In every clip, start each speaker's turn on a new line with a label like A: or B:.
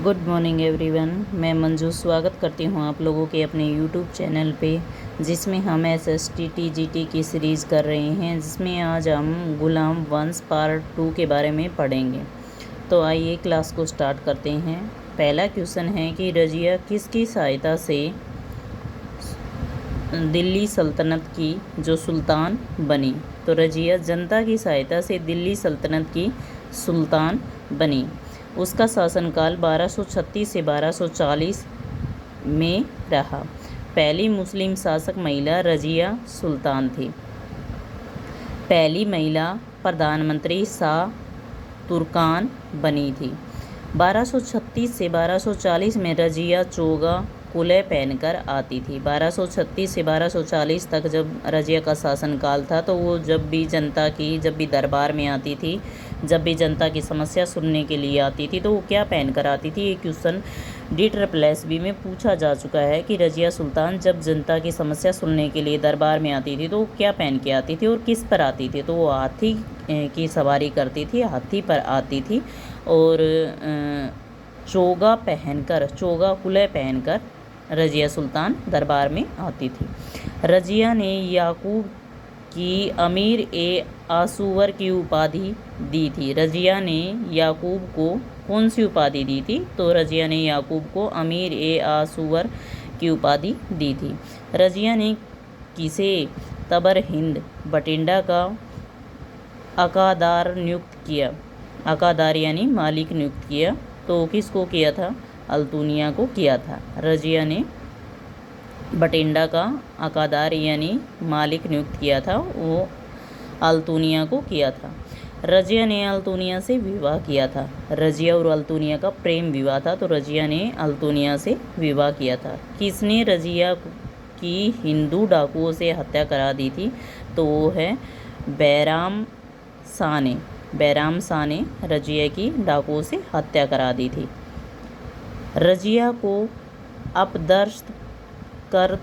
A: Good morning everyone. मैं मंजू स्वागत करती हूँ आप लोगों के अपने यूट्यूब चैनल पे, जिसमें हम SST TGT की सीरीज़ कर रहे हैं, जिसमें आज हम गुलाम वंश पार्ट 2 के बारे में पढ़ेंगे। तो आइए क्लास को स्टार्ट करते हैं। पहला क्वेश्चन है कि रज़िया किसकी सहायता से दिल्ली सल्तनत की जो सुल्तान बनी? तो रज़िया जनता की सहायता से दिल्ली सल्तनत की सुल्तान बनी। उसका शासनकाल 1236 से 1240 में रहा। पहली मुस्लिम शासक महिला रज़िया सुल्तान थी। पहली महिला प्रधानमंत्री शाह तुर्कान बनी थी। 1236 से 1240 में रज़िया चोगा कुलय पहनकर आती थी। 1236 से 1240 तक जब रज़िया का शासनकाल था, तो वो जब भी दरबार में आती थी, जब भी जनता की समस्या सुनने के लिए आती थी, तो वो क्या पहनकर आती थी? ये क्वेश्चन DSSB में पूछा जा चुका है कि रज़िया सुल्तान जब जनता की समस्या सुनने के लिए दरबार में आती थी, तो वो क्या पहन के आती थी और किस पर आती थी? तो वो हाथी की सवारी करती थी, हाथी पर आती थी और चोगा कुलय पहनकर रज़िया सुल्तान दरबार में आती थी। रज़िया ने याकूब की अमीर-ए-आसूवर की उपाधि दी थी। रज़िया ने याकूब को कौन सी उपाधि दी थी? तो रज़िया ने याकूब को अमीर-ए-आसूवर की उपाधि दी थी। रज़िया ने किसे तबर हिंद बठिंडा का अकादार नियुक्त किया? अकादार यानी मालिक नियुक्त किया। तो किसको किया था? अल्तुनिया को किया था। रज़िया ने बठिंडा का अकादार यानी मालिक नियुक्त किया था, वो अल्तुनिया को किया था। रज़िया ने अल्तुनिया से विवाह किया था। रज़िया और अल्तुनिया का प्रेम विवाह था, तो रज़िया ने अल्तुनिया से विवाह किया था। किसने रज़िया की हिंदू डाकुओं से हत्या करा दी थी? तो वो है बैराम शाह ने। बैराम शाह ने रज़िया की डाकुओं से हत्या करा दी थी। रज़िया को अपदस्थ कर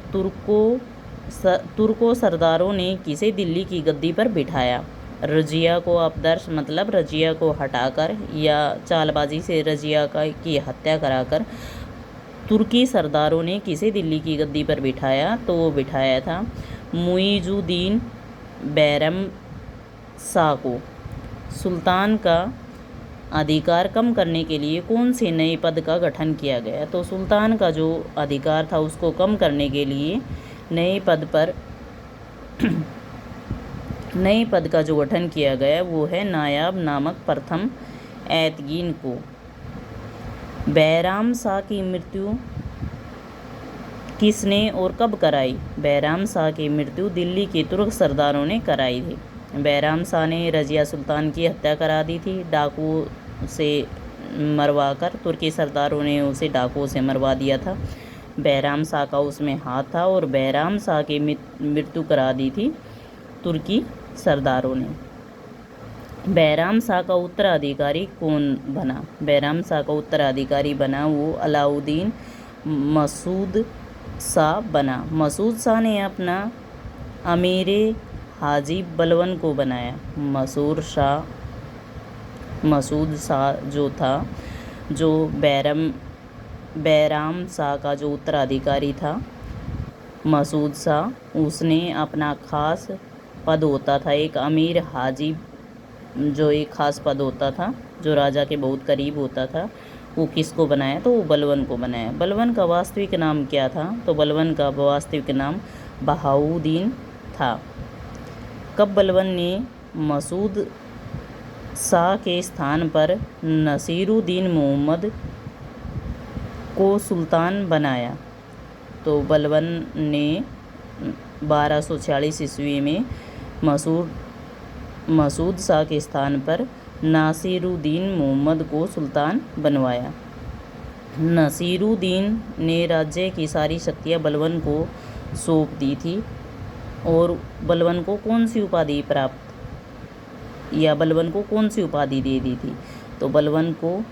A: तुर्को सरदारों ने किसे दिल्ली की गद्दी पर बिठाया? रज़िया को अपदस्थ मतलब रज़िया को हटाकर या चालबाजी से रज़िया की हत्या कराकर तुर्की सरदारों ने किसे दिल्ली की गद्दी पर बिठाया? तो वो बिठाया था मुइजुद्दीन बैरम शाह को। सुल्तान का अधिकार कम करने के लिए कौन से नए पद का गठन किया गया? तो सुल्तान का जो अधिकार था उसको कम करने के लिए नए पद का जो गठन किया गया वो है नायाब नामक प्रथम ऐतगीन को। बैराम शाह की मृत्यु किसने और कब कराई? बैराम शाह की मृत्यु दिल्ली के तुर्क सरदारों ने कराई थी। बैराम शाह ने रज़िया सुल्तान की हत्या करा दी थी डाकुओं से मरवाकर। तुर्की सरदारों ने उसे डाकुओं से मरवा दिया था। बैराम शाह का उसमें हाथ था और बैराम शाह की मृत्यु करा दी थी तुर्की सरदारों ने। बैराम शाह का उत्तराधिकारी कौन बना? बैराम शाह का उत्तराधिकारी बना वो अलाउद्दीन मसूद शाह बना। मसूद शाह ने अपना अमीरे हाजिब बलवन को बनाया। मसूद शाह जो था, जो बैराम शाह का जो उत्तराधिकारी था मसूद शाह, उसने अपना खास पद होता था एक अमीर हाजिब, जो एक खास पद होता था जो राजा के बहुत करीब होता था, वो किसको बनाया? तो वो बलवन को बनाया। बलवन का वास्तविक नाम क्या था? तो बलवन का वास्तविक नाम बहाउद्दीन था। कब बलवन ने मसूद शाह के स्थान पर नसीरुद्दीन मोहम्मद को सुल्तान बनाया? तो बलवन ने 1246 ईस्वी में मसूद शाह के स्थान पर नासिरुद्दीन मोहम्मद को सुल्तान बनवाया। नसीरुद्दीन ने राज्य की सारी शक्तियाँ बलवन को सौंप दी थी और बलवन को कौन सी उपाधि दे दी थी? तो बलवन को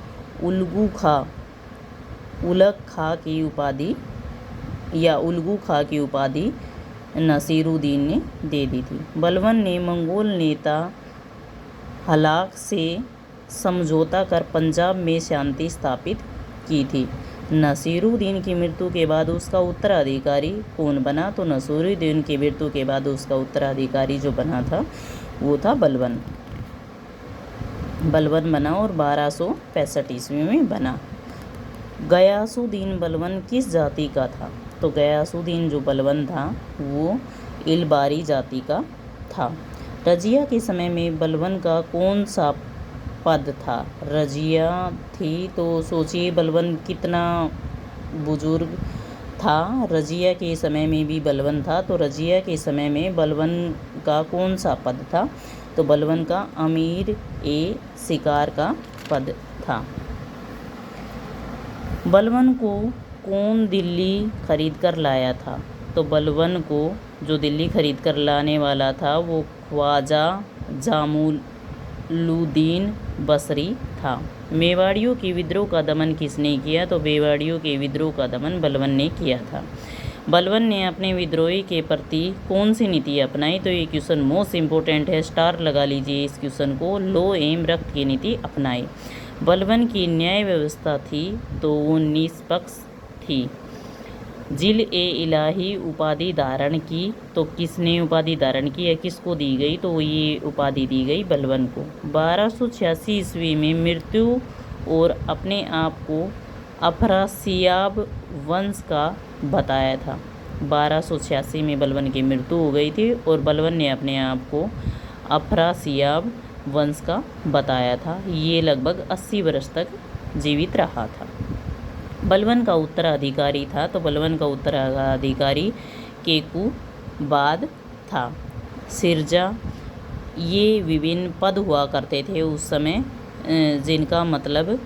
A: उलग खा की उपाधि नसीरुद्दीन ने दे दी थी। बलवन ने मंगोल नेता हलाक से समझौता कर पंजाब में शांति स्थापित की थी। नसीरुद्दीन की मृत्यु के बाद उसका उत्तराधिकारी कौन बना? तो नसीरुद्दीन की मृत्यु के बाद उसका उत्तराधिकारी जो बना था वो था बलबन। बलबन बना और 1265 ईस्वी में बना। गयासुद्दीन बलबन किस जाति का था? तो गयासुद्दीन जो बलबन था वो इलबारी जाति का था। रजिया के समय में बलबन का कौन सा पद था? रजिया थी तो सोचिए बलबन कितना बुजुर्ग था। रजिया के समय में भी बलबन था, तो रजिया के समय में बलबन का कौन सा पद था? तो बलबन का अमीर ए शिकार का पद था। बलबन को कौन दिल्ली खरीद कर लाया था? तो बलबन को जो दिल्ली खरीद कर लाने वाला था वो ख्वाजा जामुलुद्दीन बसरी था। मेवाड़ियों के विद्रोह का दमन किसने किया? तो मेवाड़ियों के विद्रोह का दमन बलबन ने किया था। बलबन ने अपने विद्रोही के प्रति कौन सी नीति अपनाई? तो ये क्वेश्चन मोस्ट इम्पोर्टेंट है, स्टार लगा लीजिए इस क्वेश्चन को। लो एम रक्त की नीति अपनाई। बलबन की न्याय व्यवस्था थी तो वो निष्पक्ष थी। जिल ए इलाही उपाधि धारण की, तो किसने उपाधि धारण की या किसको दी गई? तो ये उपाधि दी गई बलबन को। 1286 ईस्वी में मृत्यु और अपने आप को अफरासियाब वंश का बताया था। 1286 में बलबन की मृत्यु हो गई थी और बलबन ने अपने आप को अफरासियाब वंश का बताया था। ये लगभग 80 वर्ष तक जीवित रहा था। बलबन का उत्तराधिकारी था, तो बलबन का उत्तराधिकारी केकूबाद था। सिरजा, ये विभिन्न पद हुआ करते थे उस समय जिनका मतलब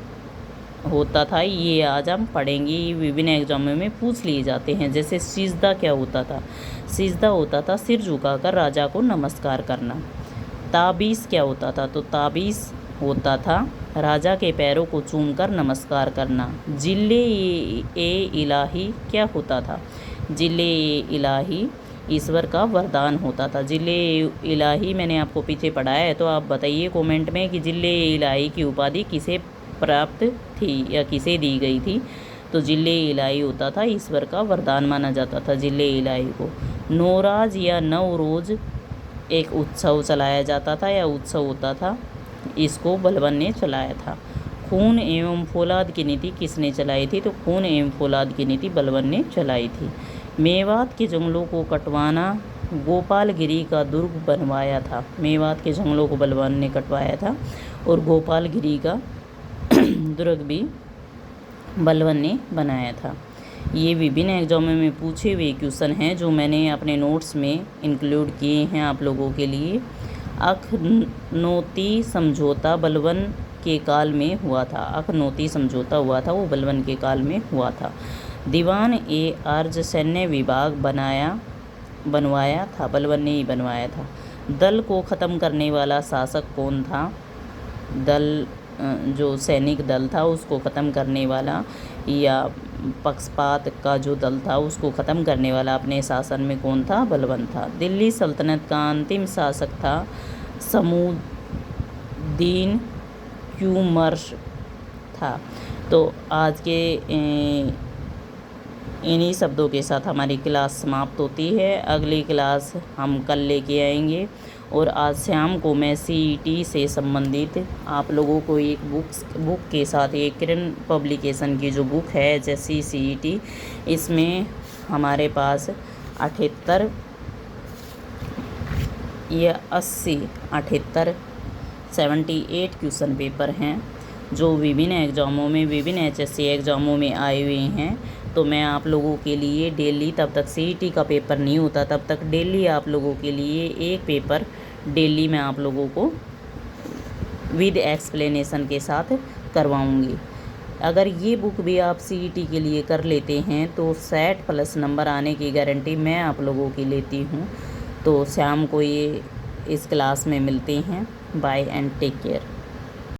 A: होता था, ये आज हम पढ़ेंगे। विभिन्न एग्जामों में पूछ लिए जाते हैं। जैसे सिजदा क्या होता था? सिजदा होता था सिर झुकाकर राजा को नमस्कार करना। ताबीज़ क्या होता था? तो ताबीज़ होता था राजा के पैरों को चूमकर नमस्कार करना। जिले ए इलाही क्या होता था? जिले ए इलाही ईश्वर का वरदान होता था। जिले इलाही मैंने आपको पीछे पढ़ाया है, तो आप बताइए कमेंट में कि जिले इलाही की उपाधि किसे प्राप्त थी या किसे दी गई थी? तो जिले इलाही होता था ईश्वर का वरदान माना जाता था जिले इलाही को। नौराज या नवरोज एक उत्सव चलाया जाता था या उत्सव होता था, इसको बलबन ने चलाया था। खून एवं फौलाद की नीति किसने चलाई थी? तो खून एवं फौलाद की नीति बलबन ने चलाई थी। मेवात के जंगलों को कटवाना गोपालगिरी का दुर्ग बनवाया था। मेवात के जंगलों को बलबन ने कटवाया था और गोपालगिरी का दुर्ग भी बलबन ने बनाया था। ये विभिन्न एग्जामों में पूछे हुए क्वेश्चन हैं जो मैंने अपने नोट्स में इंक्लूड किए हैं आप लोगों के लिए। अखनौती समझौता बलबन के काल में हुआ था। अखनौती समझौता हुआ था वो बलबन के काल में हुआ था। दीवान ए अर्ज सैन्य विभाग बनवाया था, बलबन ने ही बनवाया था। दल को ख़त्म करने वाला शासक कौन था? दल जो सैनिक दल था उसको ख़त्म करने वाला या पक्षपात का जो दल था उसको ख़त्म करने वाला अपने शासन में कौन था? बलबन था। दिल्ली सल्तनत का अंतिम शासक था समूद्दीन क्यूमर्स था। तो आज के इन्हीं शब्दों के साथ हमारी क्लास समाप्त होती है। अगली क्लास हम कल लेके आएंगे और आज शाम को मैं CET से संबंधित आप लोगों को एक बुक के साथ, एक किरण पब्लिकेशन की जो बुक है HSC CET, इसमें हमारे पास 78 या 80 78 78 क्वेश्चन पेपर हैं जो विभिन्न एग्ज़ामों में, विभिन्न HSC एग्ज़ामों में आए हुए हैं। तो मैं आप लोगों के लिए डेली, तब तक CET का पेपर नहीं होता तब तक डेली आप लोगों के लिए एक पेपर डेली मैं आप लोगों को विद एक्सप्लेनेशन के साथ करवाऊंगी। अगर ये बुक भी आप CET के लिए कर लेते हैं तो 60+ नंबर आने की गारंटी मैं आप लोगों की लेती हूँ। तो शाम को ये इस क्लास में मिलते हैं। Bye and take care.